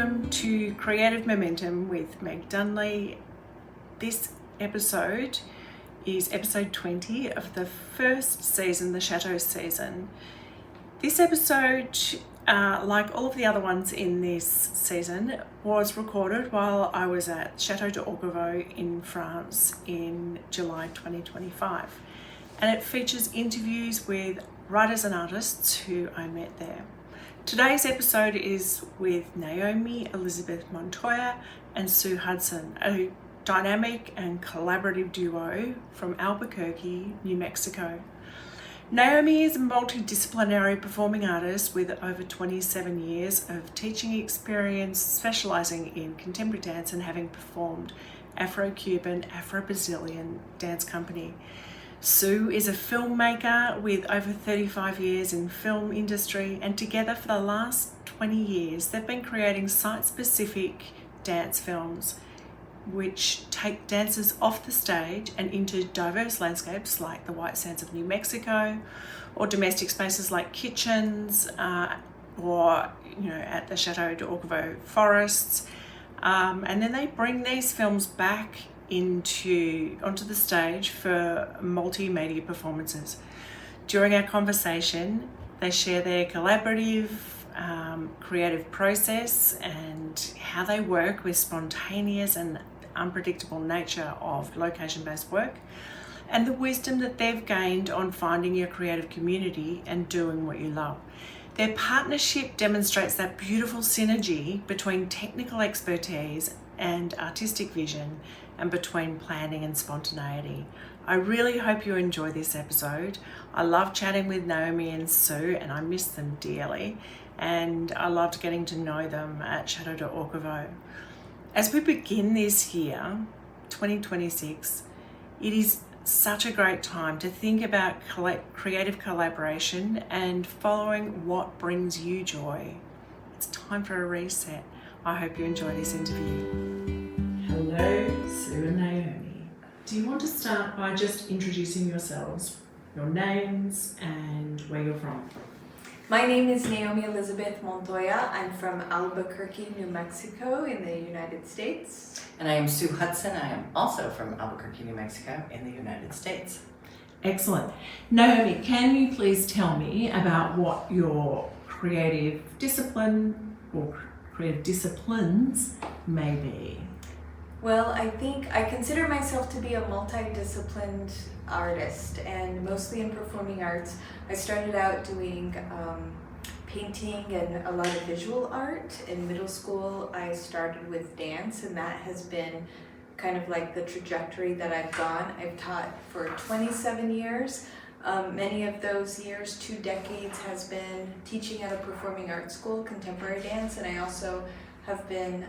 Welcome to Creative Momentum with Meg Dunley. This episode is episode 20 of the first season, the Chateau season. This episode, like all of the other ones in this season, was recorded while I was at Chateau in France in July 2025. And it features interviews with writers and artists who I met there. Today's episode is with Naomi Elizabeth Montoya and Su Hudson, a dynamic and collaborative duo from Albuquerque, New Mexico. Naomi is a multidisciplinary performing artist with over 27 years of teaching experience, specializing in contemporary dance and having performed Afro-Cuban, Afro-Brazilian dance company. Su is a filmmaker with over 35 years in film industry, and together for the last 20 years they've been creating site-specific dance films which take dancers off the stage and into diverse landscapes like the white sands of New Mexico, or domestic spaces like kitchens, or at the Chateau forests, and then they bring these films back onto the stage for multimedia performances. During our conversation, they share their collaborative, creative process and how they work with spontaneous and unpredictable nature of location-based work, and the wisdom that they've gained on finding your creative community and doing what you love. Their partnership demonstrates that beautiful synergy between technical expertise and artistic vision, and between planning and spontaneity. I really hope you enjoy this episode. I love chatting with Naomi and Su, and I miss them dearly, and I loved getting to know them at Chateau. As we begin this year, 2026, it is such a great time to think about creative collaboration and following what brings you joy. It's time for a reset. I hope you enjoy this interview. Hello, Su and Naomi. Do you want to start by just introducing yourselves, your names, and where you're from? My name is Naomi Elizabeth Montoya. I'm from Albuquerque, New Mexico in the United States. And I am Su Hudson. I am also from Albuquerque, New Mexico in the United States. Excellent. Naomi, can you please tell me about what your creative discipline or creative disciplines may be? Well, I think I consider myself to be a multidisciplined artist, and mostly in performing arts. I started out doing painting and a lot of visual art. In middle school, I started with dance, and that has been kind of like the trajectory that I've gone. I've taught for 27 years. Many of those years, 2 decades, has been teaching at a performing arts school, contemporary dance, and I also have been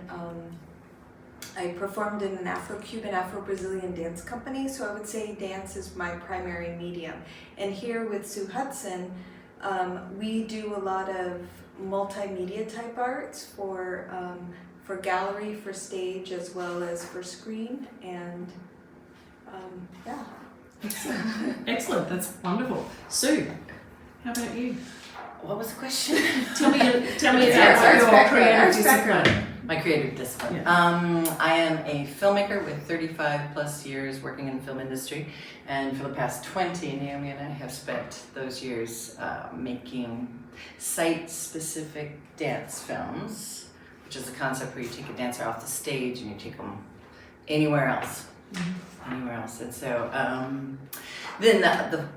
I performed in an Afro-Cuban, Afro-Brazilian dance company, so I would say dance is my primary medium. And here with Su Hudson, we do a lot of multimedia type arts for gallery, for stage, as well as for screen, and yeah. Excellent, that's wonderful. Su, how about you? What was the question? Tell me about your creative discipline. My creative discipline. Yeah. I am a filmmaker with 35 plus years working in the film industry, and for the past 20, Naomi and I have spent those years making site-specific dance films, which is a concept where you take a dancer off the stage and you take them anywhere else. Mm-hmm. Anywhere else. And so then the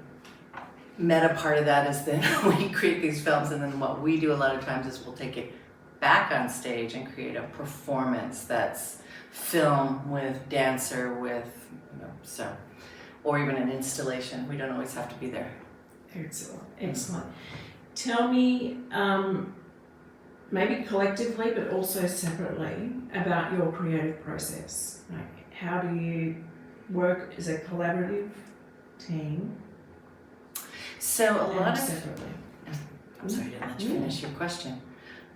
meta part of that is then we create these films, and then what we do a lot of times is we'll take it back on stage and create a performance that's film with dancer with, or even an installation. We don't always have to be there. Excellent. Tell me, maybe collectively but also separately, about your creative process. Like, how do you work as a collaborative team? So a lot of separately. I'm sorry, I didn't let you finish your question.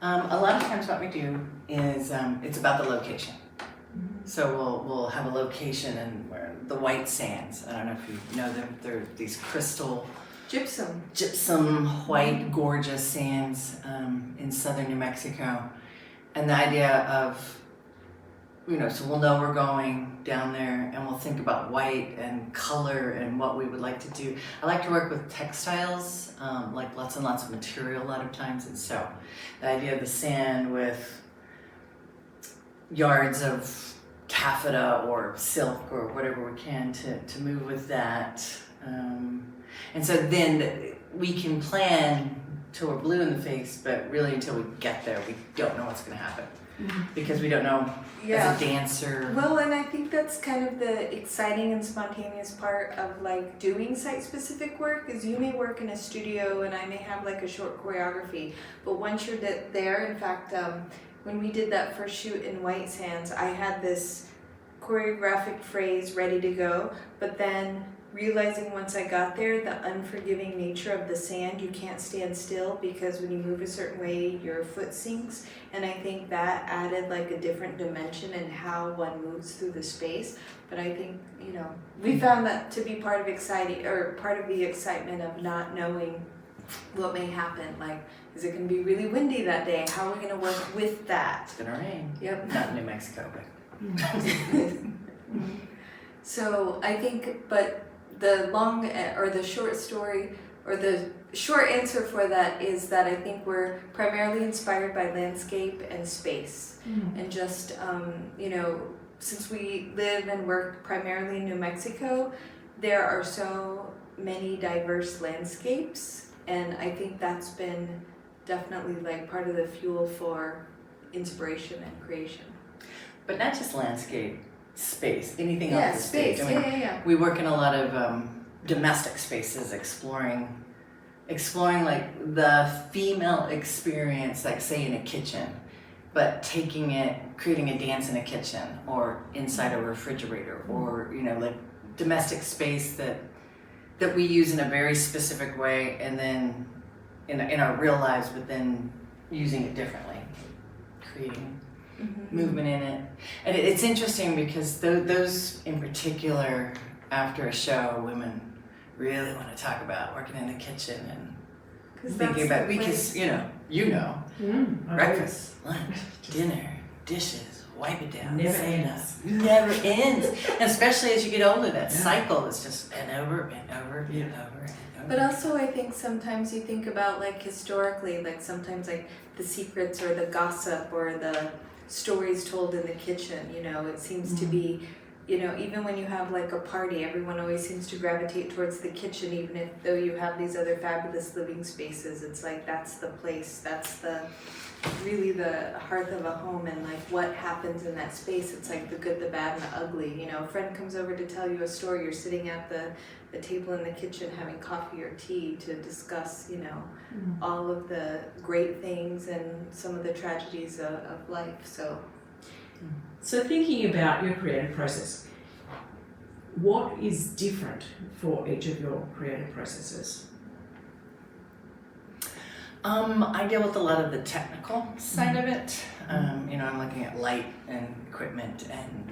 A lot of times what we do is it's about the location. Mm-hmm. So we'll have a location, and where the white sands, I don't know if you know them, they're these crystal gypsum white gorgeous sands in southern New Mexico. And the idea of, so we'll know we're going down there and we'll think about white and color and what we would like to do. I like to work with textiles, like lots and lots of material a lot of times. And so the idea of the sand with yards of taffeta or silk or whatever we can to move with that. And so then we can plan till we're blue in the face, but really until we get there, we don't know what's going to happen. Because we don't know as a dancer. Well, and I think that's kind of the exciting and spontaneous part of like doing site-specific work is you may work in a studio and I may have like a short choreography, but once you're there, in fact, when we did that first shoot in White Sands, I had this choreographic phrase ready to go, but then realizing once I got there, the unforgiving nature of the sand, you can't stand still because when you move a certain way, your foot sinks. And I think that added like a different dimension in how one moves through the space. But I think, we found that to be part of part of the excitement of not knowing what may happen. Like, is it going to be really windy that day? How are we going to work with that? It's going to rain. Yep. Not in New Mexico, but. So I think, but the long or the short story or the short answer for that is that I think we're primarily inspired by landscape and space. And just, since we live and work primarily in New Mexico, there are so many diverse landscapes. And I think that's been definitely like part of the fuel for inspiration and creation. But not just landscape, space, anything else. Yeah, space. I mean, Yeah. We work in a lot of domestic spaces, exploring like the female experience, like say in a kitchen, but creating a dance in a kitchen or inside a refrigerator, or like domestic space that we use in a very specific way, and then in our real lives, but then using it differently, creating movement in it. And it's interesting because those in particular, after a show, women really want to talk about working in the kitchen and thinking about, because breakfast, lunch, dinner, dishes, wipe it down. Never ends. Never ends. And especially as you get older, that cycle is just and over and over and over and over. But also I think sometimes you think about like historically, like sometimes like the secrets or the gossip or the stories told in the kitchen, it seems to be, even when you have like a party, everyone always seems to gravitate towards the kitchen, even though you have these other fabulous living spaces. It's like that's the place, that's really the hearth of a home, and like what happens in that space. It's like the good, the bad, and the ugly. A friend comes over to tell you a story, you're sitting at the table in the kitchen having coffee or tea to discuss, all of the great things and some of the tragedies of life. So thinking about your creative process, what is different for each of your creative processes? I deal with a lot of the technical side of it. I'm looking at light and equipment and,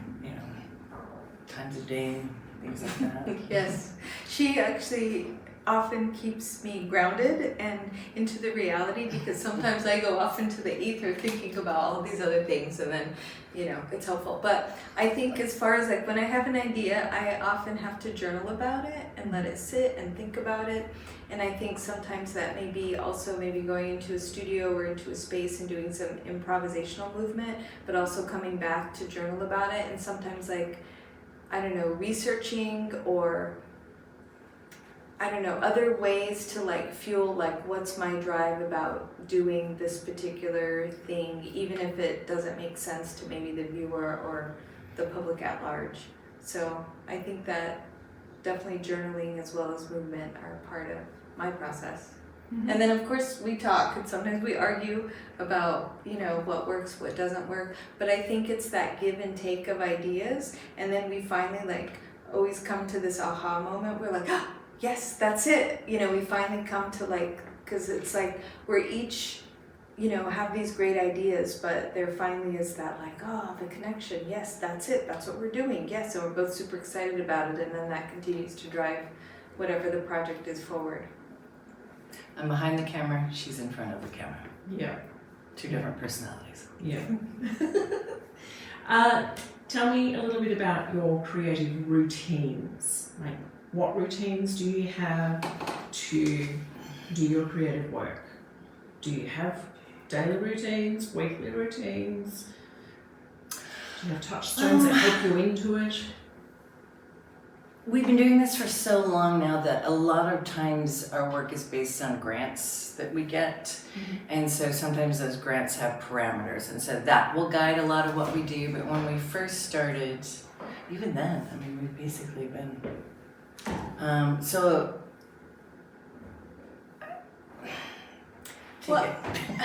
times of day, things like that. Yes, she actually often keeps me grounded and into the reality, because sometimes I go off into the ether thinking about all these other things, and then it's helpful. But I think as far as like when I have an idea, I often have to journal about it and let it sit and think about it. And I think sometimes that may be also maybe going into a studio or into a space and doing some improvisational movement, but also coming back to journal about it. And sometimes like, researching or other ways to like fuel like what's my drive about doing this particular thing, even if it doesn't make sense to maybe the viewer or the public at large. So I think that definitely journaling as well as movement are part of my process. And then of course we talk, and sometimes we argue about, what works, what doesn't work, but I think it's that give and take of ideas, and then we finally like always come to this aha moment. We're like, ah, yes, that's it. We finally come to like, because it's like we're each, have these great ideas, but there finally is that like, oh, the connection. Yes, that's it. That's what we're doing. Yes, and we're both super excited about it, and then that continues to drive whatever the project is forward. I'm behind the camera, she's in front of the camera. Yeah. two different personalities. Yeah. Tell me a little bit about your creative routines. Like, what routines do you have to do your creative work? Do you have daily routines, weekly routines? Do you have touchstones that help you into it? We've been doing this for so long now that a lot of times our work is based on grants that we get. And so sometimes those grants have parameters, and so that will guide a lot of what we do. But when we first started, even then, I mean, we've basically been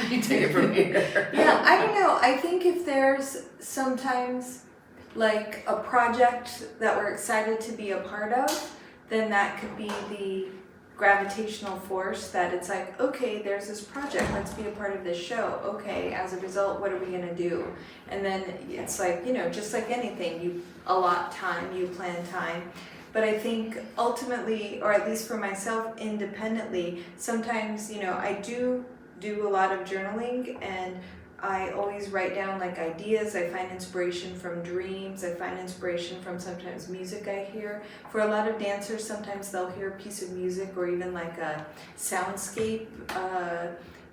you take it from here. Yeah, I don't know. I think if there's sometimes like a project that we're excited to be a part of, then that could be the gravitational force that it's like, okay, there's this project, let's be a part of this show. Okay, as a result, what are we gonna do? And then it's like, you know, just like anything, you allot time, you plan time. But I think ultimately, or at least for myself independently, sometimes, you know, I do a lot of journaling, and I always write down like ideas. I find inspiration from dreams. I find inspiration from sometimes music I hear. For a lot of dancers, sometimes they'll hear a piece of music or even like a soundscape,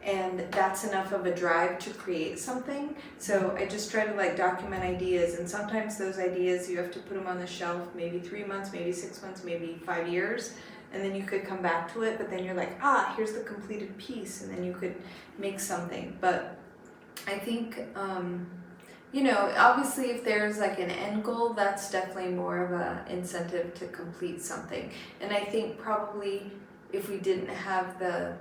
and that's enough of a drive to create something. So I just try to like document ideas, and sometimes those ideas you have to put them on the shelf, maybe 3 months, maybe 6 months, maybe 5 years. And then you could come back to it, but then you're like, here's the completed piece, and then you could make something. But I think, you know, obviously if there's like an end goal, that's definitely more of an incentive to complete something. And I think probably if we didn't have the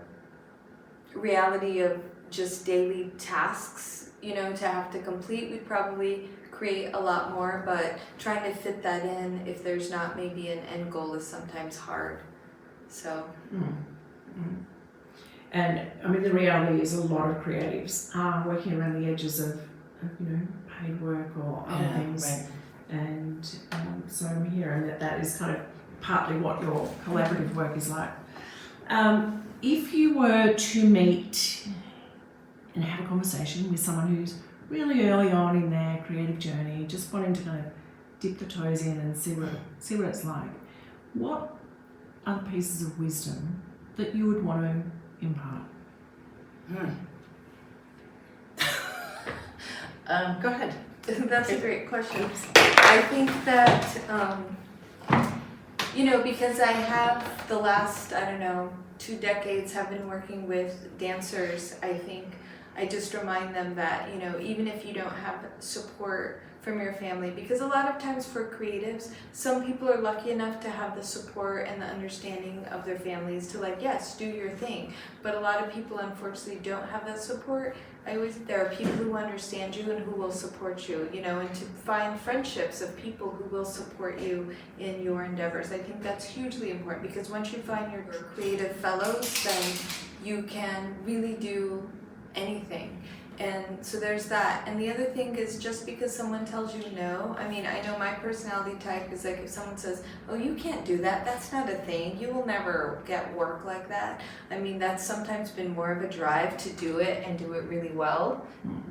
reality of just daily tasks, you know, to have to complete, we'd probably create a lot more. But trying to fit that in if there's not maybe an end goal is sometimes hard. So. And I mean, the reality is a lot of creatives are working around the edges of you know, paid work or other things. Right. And so I'm hearing that is kind of partly what your collaborative work is like. If you were to meet and have a conversation with someone who's really early on in their creative journey, just wanting to kind of dip the toes in and see what it's like, what are the pieces of wisdom that you would want to impart? Go ahead. That's a great question. I think that, you know, because I have the last, 2 decades have been working with dancers, I think I just remind them that, you know, even if you don't have support from your family, because a lot of times for creatives, some people are lucky enough to have the support and the understanding of their families to like, yes, do your thing. But a lot of people unfortunately don't have that support. There are people who understand you and who will support you, you know, and to find friendships of people who will support you in your endeavors. I think that's hugely important, because once you find your creative fellows, then you can really do anything. And so there's that. And the other thing is, just because someone tells you no, I mean, I know my personality type is like, if someone says, oh, you can't do that, that's not a thing, you will never get work like that. I mean, that's sometimes been more of a drive to do it and do it really well,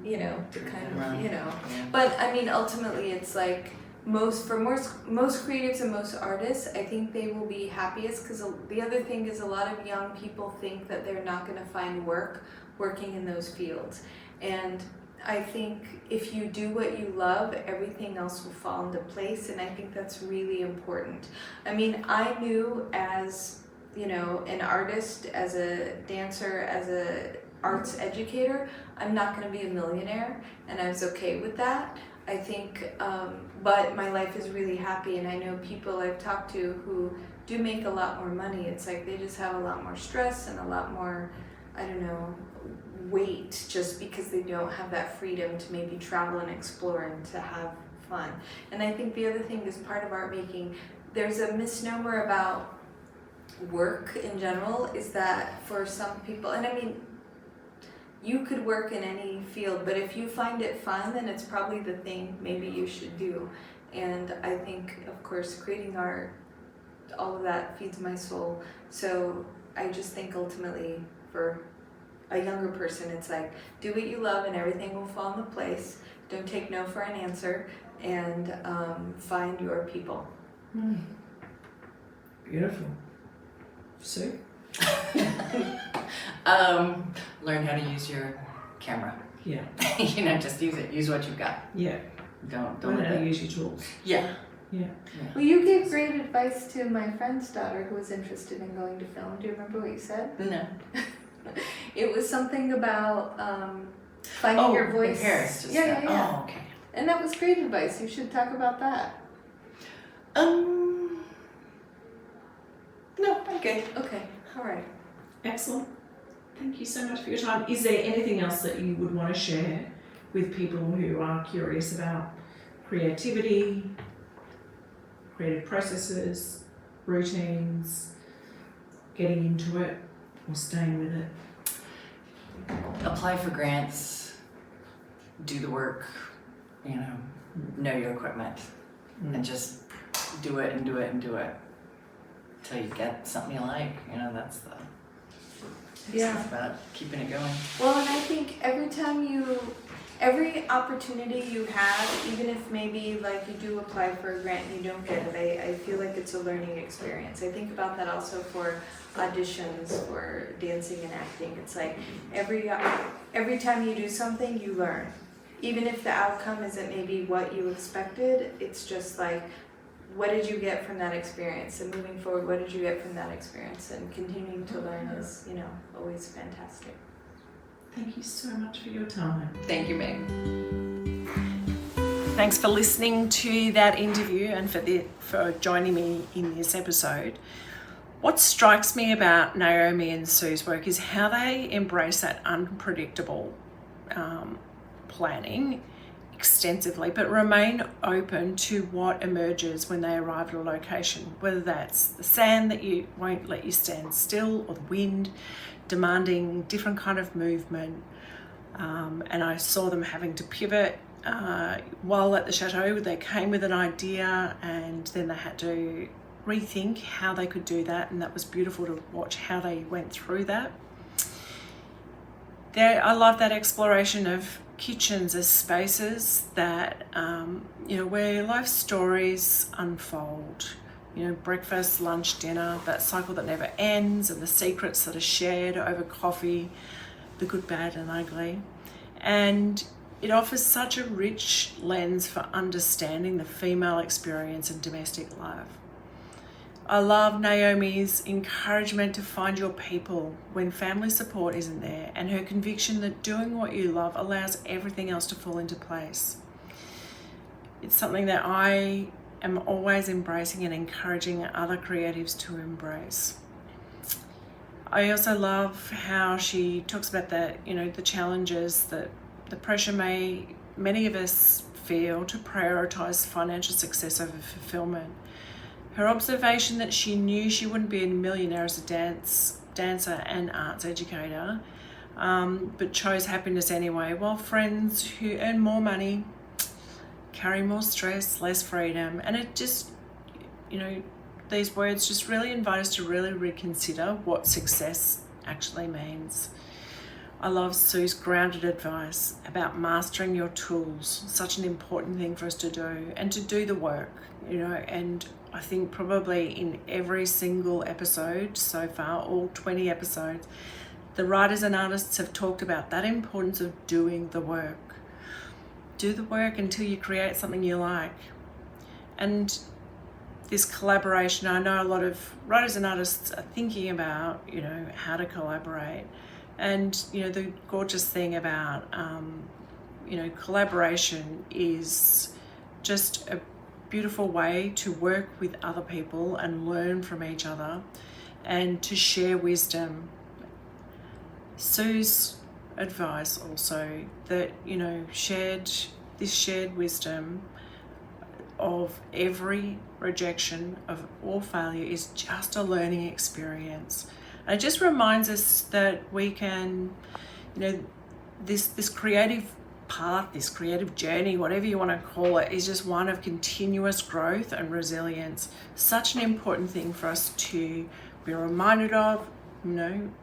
you know, to kind of, you know. But I mean, ultimately it's like, most creatives and most artists, I think they will be happiest, because the other thing is a lot of young people think that they're not going to find work working in those fields. And I think if you do what you love, everything else will fall into place, and I think that's really important. I mean, I knew as, you know, an artist, as a dancer, as a arts educator, I'm not going to be a millionaire, and I was okay with that. I think, but my life is really happy, and I know people I've talked to who do make a lot more money. It's like they just have a lot more stress and a lot more, weight, just because they don't have that freedom to maybe travel and explore and to have fun. And I think the other thing is, part of art making, there's a misnomer about work in general, is that for some people, and I mean, you could work in any field, but if you find it fun, then it's probably the thing maybe you should do. And I think, of course, creating art, all of that feeds my soul. So I just think ultimately, for a younger person, it's like, do what you love and everything will fall into place. Don't take no for an answer, and find your people. Beautiful. Sue? Learn how to use your camera. Yeah. Just use it. Use what you've got. Yeah. Don't Learn let how to it. use your tools. Yeah. Yeah. Well, you gave great advice to my friend's daughter who was interested in going to film. Do you remember what you said? No. It was something about finding your voice. In Paris. Just Yeah. Oh, okay. And that was great advice. You should talk about that. No, I'm good. Okay, all right. Excellent. Thank you so much for your time. Is there anything else that you would want to share with people who are curious about creativity, creative processes, routines, getting into it, or staying with it? Apply for grants. Do the work. Know your equipment, and just do it and do it and do it till you get something you like. That's the. It's about keeping it going. Well, and I think every opportunity you have, even if maybe like you do apply for a grant and you don't get it, I feel like it's a learning experience. I think about that also for auditions for dancing and acting. It's like every time you do something, you learn. Even if the outcome isn't maybe what you expected, it's just like, what did you get from that experience? And moving forward, what did you get from that experience? And continuing to learn is, always fantastic. Thank you so much for your time. Thank you, Meg. Thanks for listening to that interview and for joining me in this episode. What strikes me about Naomi and Sue's work is how they embrace that unpredictable planning extensively, but remain open to what emerges when they arrive at a location, whether that's the sand that you won't let you stand still, or the wind demanding different kind of movement. And I saw them having to pivot while at the Chateau. They came with an idea and then they had to rethink how they could do that, and that was beautiful to watch how they went through that. I love that exploration of kitchens as spaces that, where life stories unfold. Breakfast, lunch, dinner, that cycle that never ends, and the secrets that are shared over coffee, the good, bad, and ugly. And it offers such a rich lens for understanding the female experience in domestic life. I love Naomi's encouragement to find your people when family support isn't there, and her conviction that doing what you love allows everything else to fall into place. It's something that I am always embracing and encouraging other creatives to embrace. I also love how she talks about the challenges, that the pressure many of us feel to prioritize financial success over fulfillment. Her observation that she knew she wouldn't be a millionaire as a dancer and arts educator, but chose happiness anyway, while friends who earn more money carry more stress, less freedom. And it just, these words just really invite us to really reconsider what success actually means. I love Sue's grounded advice about mastering your tools, such an important thing for us to do, and to do the work, and I think probably in every single episode so far, all 20 episodes, the writers and artists have talked about that importance of doing the work. Do the work until you create something you like. And this collaboration, I know a lot of writers and artists are thinking about, how to collaborate. And, the gorgeous thing about, collaboration is just a beautiful way to work with other people and learn from each other and to share wisdom. Sue's advice also that, shared wisdom of every rejection or failure is just a learning experience. And it just reminds us that we can, this creative path, this creative journey, whatever you want to call it, is just one of continuous growth and resilience. Such an important thing for us to be reminded of,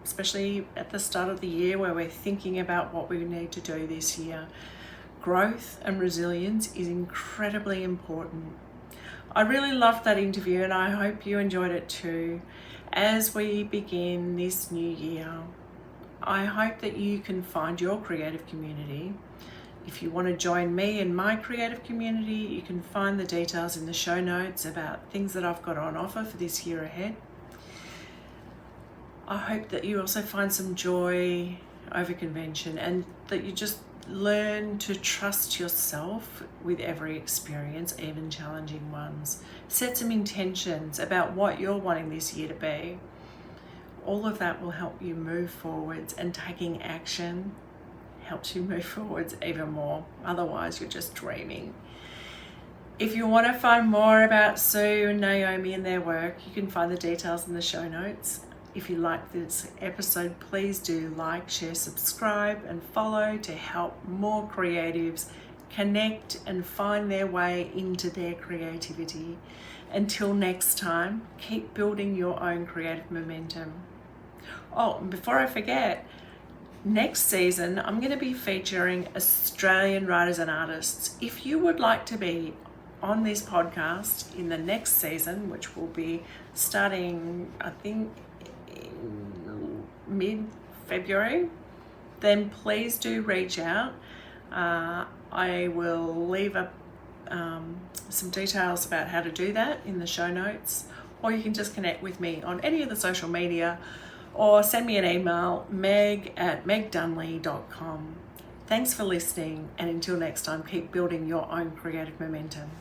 especially at the start of the year where we're thinking about what we need to do this year. Growth and resilience is incredibly important. I really loved that interview and I hope you enjoyed it too. As we begin this new year, I hope that you can find your creative community. If you want to join me in my creative community, you can find the details in the show notes about things that I've got on offer for this year ahead. I hope that you also find some joy over convention and that you just learn to trust yourself with every experience, even challenging ones. Set some intentions about what you're wanting this year to be. All of that will help you move forwards, and taking action helps you move forwards even more. Otherwise, you're just dreaming. If you want to find more about Su and Naomi and their work, you can find the details in the show notes. If you like this episode, please do like, share, subscribe, and follow to help more creatives connect and find their way into their creativity. Until next time, keep building your own creative momentum. Oh, and before I forget, next season, I'm going to be featuring Australian writers and artists. If you would like to be on this podcast in the next season, which will be starting, I think, in mid-February, then please do reach out. I will leave some details about how to do that in the show notes, or you can just connect with me on any of the social media or send me an email, meg@megdunley.com. Thanks for listening, and until next time, keep building your own creative momentum.